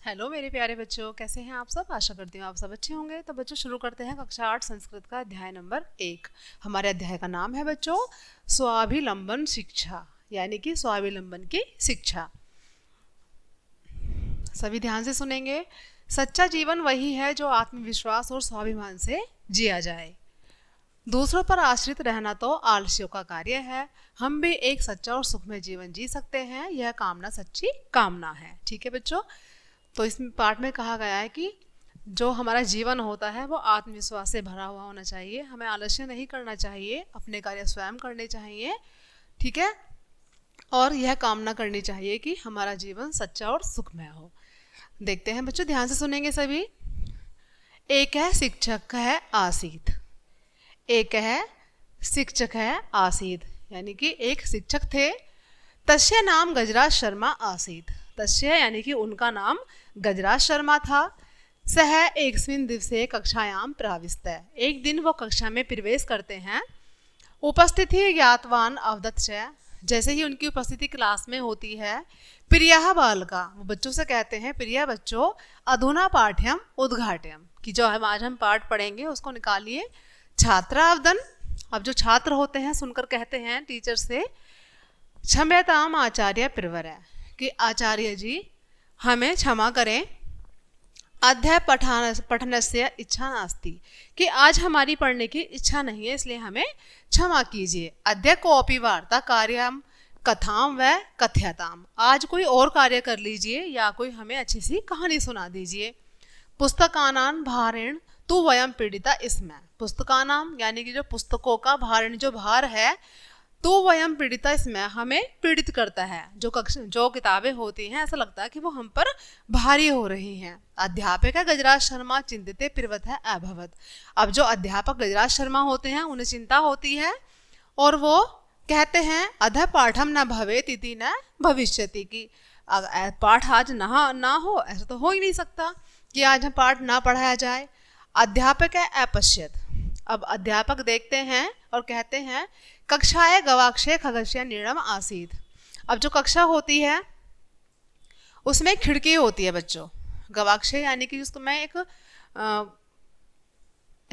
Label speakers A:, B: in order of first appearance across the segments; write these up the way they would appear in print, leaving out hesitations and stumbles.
A: Hello मेरे प्यारे बच्चों, कैसे हैं आप सब। आशा करती हूँ आप सब अच्छे होंगे। तो बच्चों शुरू करते हैं कक्षा 8 संस्कृत का अध्याय नंबर 1। हमारे अध्याय का नाम है बच्चों स्वावलंबन शिक्षा, यानी कि स्वावलंबन की शिक्षा। सभी ध्यान से सुनेंगे। सच्चा जीवन वही है जो आत्मविश्वास और स्वाभिमान से जिया जाए। दूसरों पर आश्रित रहना तो आलस्यों का कार्य है। हम भी एक सच्चा और सुखमय जीवन जी सकते हैं, यह कामना सच्ची कामना है। ठीक है बच्चों। तो इस पार्ट में कहा गया है कि जो हमारा जीवन होता है वो आत्मविश्वास से भरा हुआ होना चाहिए। हमें आलस्य नहीं करना चाहिए, अपने कार्य स्वयं करने चाहिए। ठीक है। और यह कामना करनी चाहिए कि हमारा जीवन सच्चा और सुखमय हो। देखते हैं बच्चों, ध्यान से सुनेंगे सभी। एक है शिक्षक है आसीत। एक है शिक्षक है आसीत, यानी कि एक शिक्षक थे। तस्य नाम गजराज शर्मा आसीत। तस्य यानी कि उनका नाम गजराज शर्मा था। सह एकस्मिन् दिवसे कक्षायाम प्राविष्ट। एक दिन वो कक्षा में प्रवेश करते हैं। उपस्थिति ज्ञातवान अवदत् च। जैसे ही उनकी उपस्थिति क्लास में होती है, प्रिया बालका, वो बच्चों से कहते हैं, प्रिय बच्चों, अधुना पाठ्यम उद्घाट्यम, कि जो आज हम पाठ पढ़ेंगे उसको निकालिए। छात्रावदन, अब जो छात्र होते हैं सुनकर कहते हैं टीचर से, क्षम्यताम आचार्य प्रवर, कि आचार्य जी हमें क्षमा करें। अध्याय पठन से इच्छा नास्ति, कि आज हमारी पढ़ने की इच्छा नहीं है, इसलिए हमें क्षमा कीजिए। अध्याय कोपी वार्ता कार्यम कथाम व कथ्यताम, आज कोई और कार्य कर लीजिए या कोई हमें अच्छी सी कहानी सुना दीजिए। पुस्तकानां भारेण तो वयम पीड़िता इसमें। पुस्तकानाम यानी कि जो पुस्तकों का भारण, जो भार है, तो वयम पीड़िता इसमें, हमें पीड़ित करता है। जो किताबें होती हैं ऐसा लगता है कि वो हम पर भारी हो रही हैं। अध्यापक है गजराज शर्मा चिंतिते पिरवत है अभवत। अब जो अध्यापक गजराज शर्मा होते हैं उन्हें चिंता होती है और वो कहते हैं अध पाठम न भवेत इति न भविष्यति, की पाठ आज ना हो, ऐसा तो हो ही नहीं सकता कि आज हम पाठ ना पढ़ाया जाए। अध्यापक है अपश्यत। अब अध्यापक देखते हैं और कहते हैं कक्षाएं गवाक्षे खगस्य नीड़म आसीत। अब जो कक्षा होती है उसमें खिड़की होती है बच्चों। गवाक्षे यानी कि उसमें एक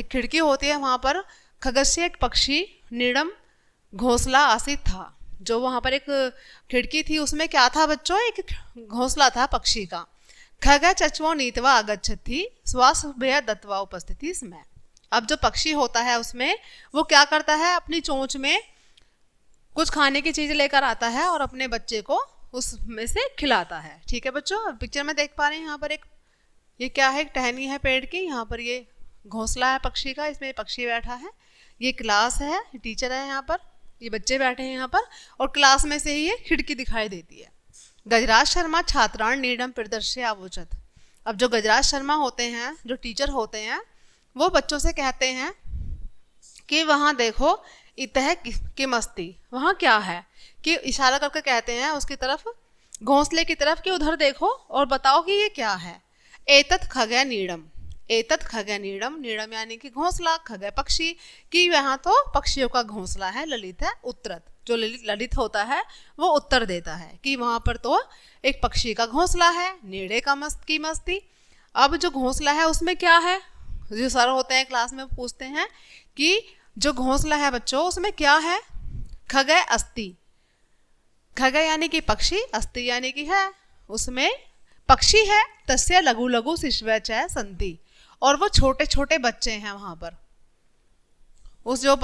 A: खिड़की होती है, वहां पर खगस्य एक पक्षी, नीड़म घोंसला आसीत था। जो वहां पर एक खिड़की थी उसमें क्या था बच्चों, एक घोंसला था पक्षी का। खग चचवो नीतवा आगच्छति श्वास भय दत्वा उपस्थिति इसमें। अब जो पक्षी होता है उसमें वो क्या करता है, अपनी चोंच में कुछ खाने की चीज लेकर आता है और अपने बच्चे को उसमें से खिलाता है। ठीक है बच्चों। अब पिक्चर में देख पा रहे हैं यहाँ पर एक, ये क्या है, एक टहनी है पेड़ की, यहाँ पर ये घोंसला है पक्षी का, इसमें पक्षी बैठा है। ये क्लास है, टीचर है यहाँ पर, ये बच्चे बैठे हैं यहाँ पर, और क्लास में से ही ये खिड़की दिखाई देती है। गजराज शर्मा छात्राण नीडम प्रदर्श्य आवोचत। अब जो गजराज शर्मा होते हैं, जो टीचर होते हैं, वो बच्चों से कहते हैं कि वहाँ देखो, इतः किमस्ति, वहाँ क्या है, कि इशारा करके कहते हैं उसकी तरफ, घोंसले की तरफ, कि उधर देखो और बताओ कि ये क्या है। एतत् खगय नीडम। एतत् खगय नीडम, नीडम यानी कि घोंसला, खगय पक्षी, कि यहाँ तो पक्षियों का घोंसला है। ललित है उत्तरत, जो ललित होता है वो उत्तर देता है कि वहां पर तो एक पक्षी का घोंसला है। नीड़े का की मस्ती। अब जो घोंसला है उसमें क्या है, जो सर होते हैं क्लास में पूछते हैं कि जो घोंसला है बच्चों उसमें क्या है। खगय अस्ति, खगय यानी कि पक्षी, अस्ति यानी कि है, उसमें पक्षी है। तस्य लघु लघु शिशवः च सन्ति, और वो छोटे छोटे बच्चे हैं वहां पर। उस जो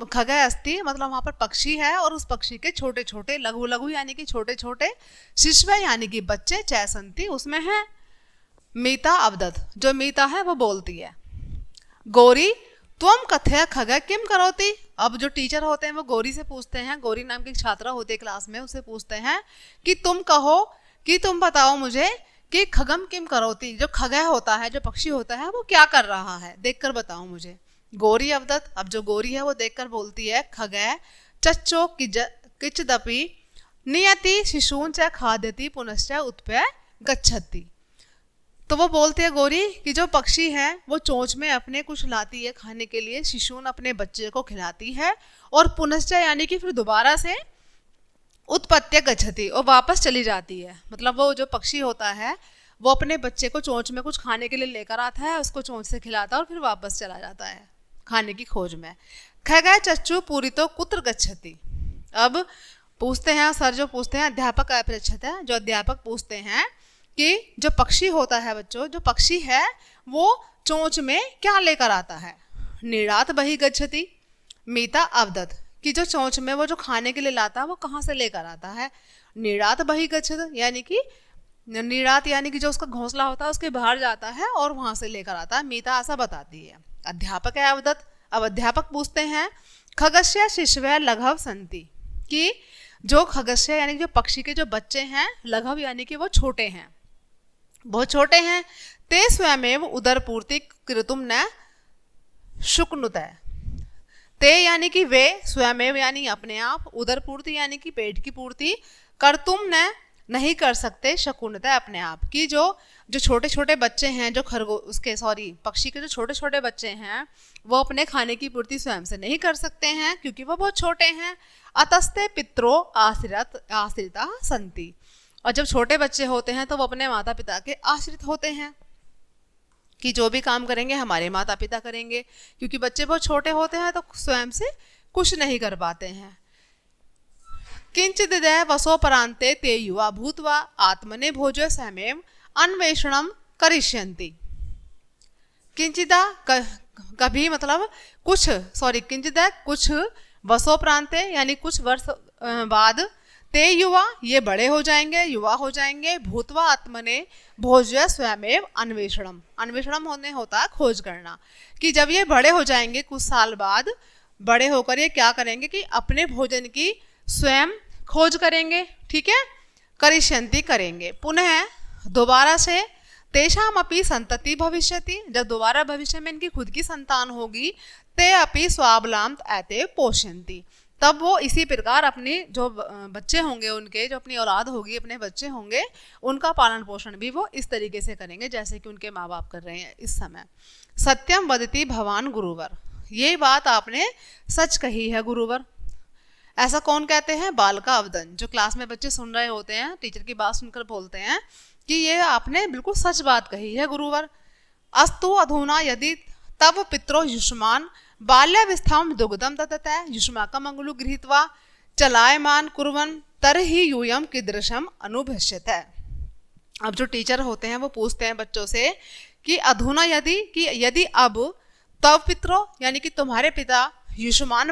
A: खगय अस्ति मतलब वहां पर पक्षी है और उस पक्षी के छोटे छोटे, लघु लघु यानी कि छोटे छोटे, शिशव यानी कि बच्चे, चैसंती उसमें है। मीता अवदत, जो मीता है वो बोलती है। गौरी त्वम कथय खगय किम करोति। अब जो टीचर होते हैं वो गौरी से पूछते हैं, गौरी नाम की छात्रा होती है क्लास में, उससे पूछते हैं कि तुम कहो, कि तुम बताओ मुझे कि खगम किम करोति, जो खगय होता है, जो पक्षी होता है, वो क्या कर रहा है, देखकर बताओ मुझे। गौरी अवदत, अब जो गौरी है वो देखकर बोलती है, खगय चच्चो किचदपि नियति शिशून च खाद्यति पुनश्च उत्पय गच्छति। तो वो बोलती है गौरी कि जो पक्षी है वो चोंच में अपने कुछ लाती है खाने के लिए, शिशून अपने बच्चे को खिलाती है, और पुनश्च यानी कि फिर दोबारा से उत्पत्त्य गच्छति, और वापस चली जाती है। मतलब वो जो पक्षी होता है वो अपने बच्चे को चोंच में कुछ खाने के लिए लेकर आता है, उसको चोंच से खिलाता है और फिर वापस चला जाता है खाने की खोज में। खगः चक्षु पूरितो कुत्र गच्छति। अब पूछते हैं सर, जो पूछते हैं अध्यापक अपृच्छत है, जो अध्यापक पूछते हैं कि जो पक्षी होता है बच्चों, जो पक्षी है वो चोंच में क्या लेकर आता है। नीड़ात बहि गच्छति मीता अवदत, कि जो चोंच में वो जो खाने के लिए लाता है वो कहाँ से लेकर आता है। नीड़ात बहि गच्छत यानी कि नीड़ात यानी कि जो उसका घोंसला होता है उसके बाहर जाता है और वहां से लेकर आता है। मीता ऐसा बताती है। अध्यापक है अवदत। अब अध्यापक पूछते हैं खगस्य शिशवः लघव संति, कि जो खगस्य यानी कि जो पक्षी के जो बच्चे हैं, लघव यानी कि वो छोटे हैं, बहुत छोटे हैं। ते स्वयमेव उदर पूर्ति कृतुम न शुक्नुतः। ते यानी कि वे, स्वयमेव यानी अपने आप, उदर पूर्ति यानी कि पेट की पूर्ति, कर्तुम न नहीं कर सकते, शकुनता अपने आप की। जो छोटे छोटे बच्चे हैं, जो पक्षी के जो छोटे छोटे बच्चे हैं वो अपने खाने की पूर्ति स्वयं से नहीं कर सकते हैं क्योंकि वो बहुत छोटे हैं। अतस्ते पित्रो आश्रिता संति, और जब छोटे बच्चे होते हैं तो वो अपने माता पिता के आश्रित होते हैं कि जो भी काम करेंगे हमारे माता पिता करेंगे, क्योंकि बच्चे बहुत छोटे होते हैं तो स्वयं से कुछ नहीं कर पाते हैं। किंचिद वसोपरांते ते युवा भूत्वा आत्मने भोजो समेव अन्वेषणम करिष्यन्ति। किंचिदा कभी मतलब कुछ, किंचिदा कुछ, वसोपरांते यानी कुछ वर्ष बाद, ते युवा ये बड़े हो जाएंगे, युवा हो जाएंगे, भूतवा आत्मने भोज्य स्वयमेव अन्वेषणम, अन्वेषणम होने होता है खोज करना, कि जब ये बड़े हो जाएंगे कुछ साल बाद, बड़े होकर ये क्या करेंगे कि अपने भोजन की स्वयं खोज करेंगे। ठीक है, करिष्यन्ति करेंगे। पुनः दोबारा से तेषाम अपि संतति भविष्यति, जब दोबारा भविष्य में इनकी खुद की संतान होगी, ते अपि स्वावलंब एते पोषयन्ति, तब वो इसी प्रकार अपने जो बच्चे होंगे, उनके जो अपनी औलाद होगी, अपने बच्चे होंगे, उनका पालन पोषण भी वो इस तरीके से करेंगे जैसे कि उनके माँ बाप कर रहे हैं इस समय। सत्यम वदति भवान गुरुवर, ये बात आपने सच कही है गुरुवर। ऐसा कौन कहते हैं? बालका अवदन। जो क्लास में बच्चे सुन रहे होते हैं, टीचर की बात सुनकर बोलते हैं कि ये आपने बिल्कुल सच बात कही है गुरुवर। अस्तु अधुना यदि तव पित्रो युष्मान बाल्यावस्थां दुग्धम ददतः युष्माकम अंगुलु गृहीत्वा चलायमान कुर्वन् तर्हि यूयं कीदृशम अनुभष्यते। अब जो टीचर होते हैं वो पूछते हैं बच्चों से कि अधुना यदि अब तव पित्रो यानी कि तुम्हारे पिता युष्मान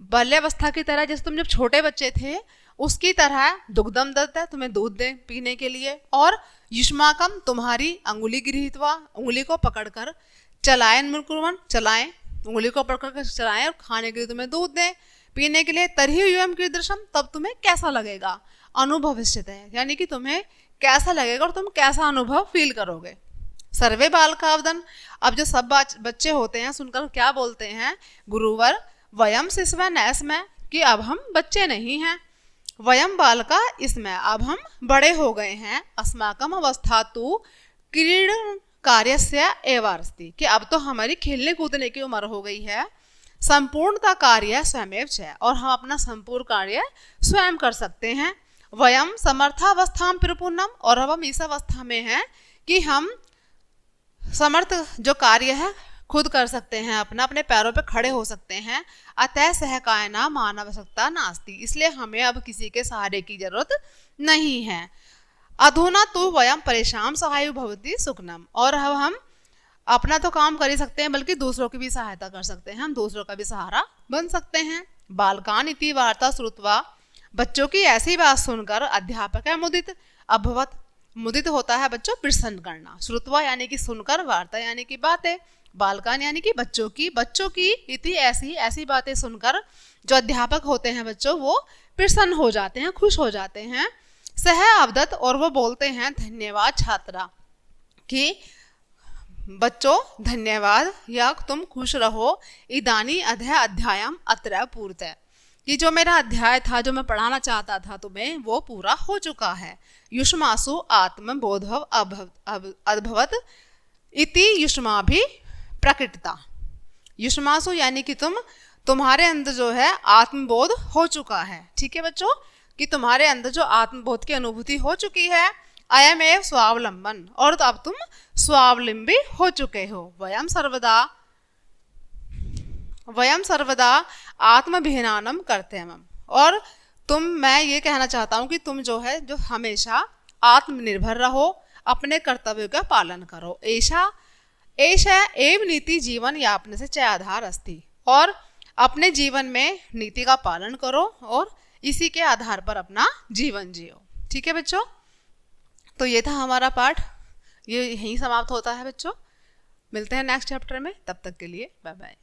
A: बाल्यावस्था की तरह, जैसे तुम जब छोटे बच्चे थे उसकी तरह, दुग्धम दत्त तुम्हें दूध दे पीने के लिए, और युष्माकम तुम्हारी अंगुली गृहीत्वा उंगली को पकड़कर, चलायन मुकुरवन चलाएं, उंगली को पकड़कर चलाएं और खाने के लिए तुम्हें दूध दें पीने के लिए, तरही यूयम कीदृशम, तब तुम्हें कैसा लगेगा, अनुभविष्यते यानी कि तुम्हें कैसा लगेगा और तुम कैसा अनुभव फील करोगे। सर्वे बालकावदन। अब जो सब बच्चे होते हैं सुनकर क्या बोलते हैं गुरुवर, वयम शिशव नैस्मय, कि अब हम बच्चे नहीं हैं, वयम बालका इसमें अब हम बड़े हो गए हैं, अस्माकम अवस्था तु क्रीडन कार्यस्य एव अस्ति, कि अब तो हमारी खेलने कूदने की उम्र हो गई है, संपूर्णता कार्य स्वयमेव च, और हम अपना संपूर्ण कार्य स्वयं कर सकते हैं। वयम समर्थावस्थाम परिपूर्णम, और अब हम इस अवस्था में हैं कि हम समर्थ जो कार्य है खुद कर सकते हैं, अपने पैरों पे खड़े हो सकते हैं। अतः सहकायना मानवशक्ता नास्ति, इसलिए हमें अब किसी के सहारे की जरूरत नहीं है। अधुना तो वयम परेशान सहायु भवति सुखनम, और अब हम अपना तो काम कर ही सकते हैं बल्कि दूसरों की भी सहायता कर सकते हैं, हम दूसरों का भी सहारा बन सकते हैं। बालकान इति वार्ता श्रुत्वा, बच्चों की ऐसी बात सुनकर अध्यापक है मुदित अभवत, मुदित होता है बच्चों प्रसन्न करना, श्रुत्वा यानी कि सुनकर, वार्ता यानी कि बातें, बालकान यानी कि बच्चों की इति ऐसी बातें सुनकर जो अध्यापक होते हैं बच्चों वो प्रसन्न हो जाते हैं, खुश हो जाते हैं। सह अवदत, और वो बोलते हैं धन्यवाद छात्रा, कि बच्चों धन्यवाद या तुम खुश रहो, इदानी अध्यायम अत्र पूर्तः, कि जो मेरा अध्याय था जो मैं पढ़ाना चाहता था तुम्हें वो पूरा हो चुका है। युष्मासु आत्मबोधव अभवत इति युष्मा भी प्रकटता। युष्मासु यानी कि तुम्हारे अंदर जो है आत्मबोध हो चुका है। ठीक है बच्चों, कि तुम्हारे अंदर जो आत्मबोध की अनुभूति हो चुकी है। अयम एव स्वावलंबन, और तो अब तुम स्वावलंबी हो चुके हो। वयम सर्वदा आत्मभिनानम करते हम, और मैं ये कहना चाहता हूँ कि तुम जो है जो हमेशा आत्मनिर्भर रहो, अपने कर्तव्यों का पालन करो। एषा एव नीति जीवन यापनस्य च आधार अस्ति, और अपने जीवन में नीति का पालन करो और इसी के आधार पर अपना जीवन जियो। ठीक है बच्चों, तो ये था हमारा पाठ, ये यहीं समाप्त होता है बच्चों। मिलते हैं नेक्स्ट चैप्टर में, तब तक के लिए बाय बाय।